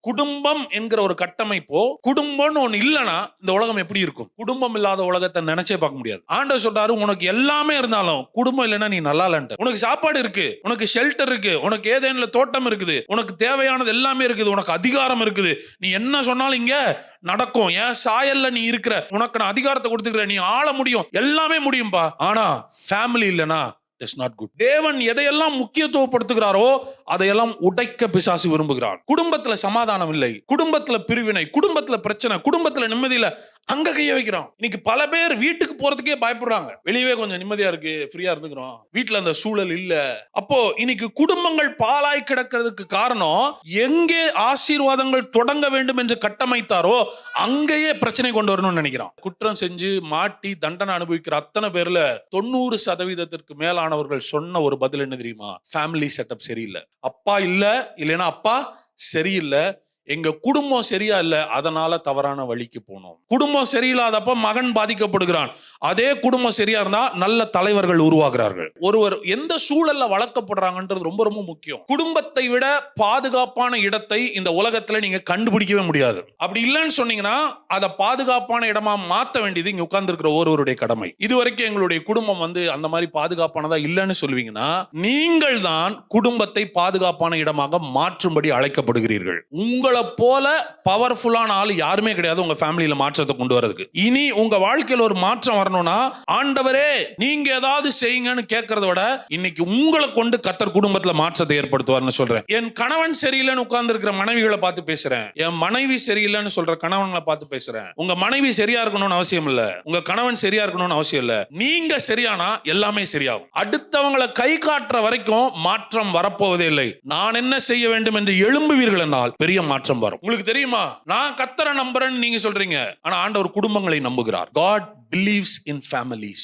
குடும்பம் என்கிற ஒரு கட்டமைப்போ, குடும்பம்னு ஒண்ணு இல்லனா இந்த உலகம் எப்படி இருக்கும்? குடும்பம் இல்லாத உலகத்தை நினைச்சே பார்க்க முடியாது. ஆண்டவர் சொல்றாரு, உனக்கு எல்லாமே இருந்தாலும் குடும்பம் இல்லைன்னா நீ நல்லா இல்லன்ட்டு. உனக்கு சாப்பாடு இருக்கு, உனக்கு ஷெல்டர் இருக்கு, உனக்கு ஏதேனும் தோட்டம் இருக்குது, உனக்கு தேவையானது எல்லாமே இருக்குது, உனக்கு அதிகாரம் இருக்குது, நீ என்ன சொன்னாலும் இங்க நடக்கும். ஏன் சாயல்ல நீ இருக்கிற, உனக்கு நான் அதிகாரத்தை கொடுத்துக்கிறேன், நீ ஆள முடியும், எல்லாமே முடியும்பா. ஆனா ஃபேமிலி இல்லனா இட்ஸ் நாட் குட். தேவன் எதையெல்லாம் முக்கியத்துவப்படுத்துகிறாரோ அதையெல்லாம் உடைக்க பிசாசு விரும்புகிறான். குடும்பத்துல சமாதானம் இல்லை, குடும்பத்துல பிரிவினை, குடும்பத்துல பிரச்சனை, குடும்பத்துல நிம்மதியில அங்க கைய வைக்கிறான். இன்னைக்கு பல பேர் வீட்டுக்கு போறதுக்கே பயப்படுறாங்க. வெளியவே கொஞ்சம் நிம்மதியா இருக்கு, ஃப்ரீயா இருந்துக்கிறோம், வீட்டுல அந்த சூழல் இல்ல. அப்போ இன்னைக்கு குடும்பங்கள் பாலாய் கிடக்கிறதுக்கு காரணம், எங்கே ஆசீர்வாதங்கள் தொடங்க வேண்டும் என்று கட்டமைத்தாரோ அங்கேயே பிரச்சனை கொண்டு வரணும்னு நினைக்கிறான். குற்றம் செஞ்சு மாட்டி தண்டனை அனுபவிக்கிற அத்தனை பேர்ல 90% மேலானவர்கள் சொன்ன ஒரு பதில் என்ன தெரியுமா? ஃபேமிலி செட்டப் சரியில்லை. அப்பா இல்லைன்னா அப்பா சரியில்லை, எங்க குடும்பம் சரியா இல்ல, அதனால தவறான வழிக்கு போனோம். குடும்பம் சரியில்லாதப்ப மகன் பாதிக்கப்படுகிறான். அதே குடும்பம் சரியா இருந்தா நல்ல தலைவர்கள் உருவாகிறார்கள். ஒருவர் எந்த சூழல்ல வளர்க்கப்படுறாங்கன்றது ரொம்ப ரொம்ப முக்கியம். குடும்பத்தை விட பாதுகாப்பான இடத்தை இந்த உலகத்துல நீங்க கண்டுபிடிக்கவே முடியாது. அப்படி இல்லைன்னு சொன்னீங்கன்னா அதை பாதுகாப்பான இடமா மாத்த வேண்டியது இங்க உட்கார்ந்து இருக்கிற ஒருவருடைய கடமை. இதுவரைக்கும் எங்களுடைய குடும்பம் அந்த மாதிரி பாதுகாப்பானதா இல்லைன்னு சொல்லுவீங்கன்னா, நீங்கள் தான் குடும்பத்தை பாதுகாப்பான இடமாக மாற்றும்படி அழைக்கப்படுகிறீர்கள். உங்களை போல பவர்ஃபுல்லான ஆள் யாருமே கிடையாது உங்க ஃபேமிலியில மாற்றத்தை கொண்டு வரதுக்கு. இனி உங்க வாழ்க்கையில ஒரு மாற்றம் வரணும்னா, ஆண்டவரே நீங்க ஏதாவது செய்யுங்கன்னு கேட்கறத விட இன்னைக்கு உங்களை கொண்டு கர்த்தர் குடும்பத்துல மாற்றத்தை ஏற்படுத்துவார்னு சொல்றேன். என் கணவன் சரியில்லைன்னு உட்கார்ந்து இருக்கிற மனைவிகளை பார்த்து பேசுறேன், என் மனைவி சரியில்லைன்னு சொல்ற கணவன்களை பார்த்து பேசுறேன். உங்க மனைவி சரியா இருக்கணும்னு அவசியம் இல்ல, உங்க கணவன் சரியா இருக்கணும்னு அவசியம் இல்ல. நீங்க சரியானா எல்லாமே சரியாகும். அடுத்தவங்களை கை காட்டுற வரைக்கும் மாற்றம் வரப்போவதே இல்லை. நான் என்ன செய்ய வேண்டும் என்று எழும்புவீர்கள் என்றால் பெரிய மாற்றம் வரும். உங்களுக்கு தெரியுமா, நான் கர்த்தரை நம்புறேன்னு நீங்க சொல்றீங்க, ஆனா ஆண்டவர் குடும்பங்களை நம்புகிறார். God believes in families.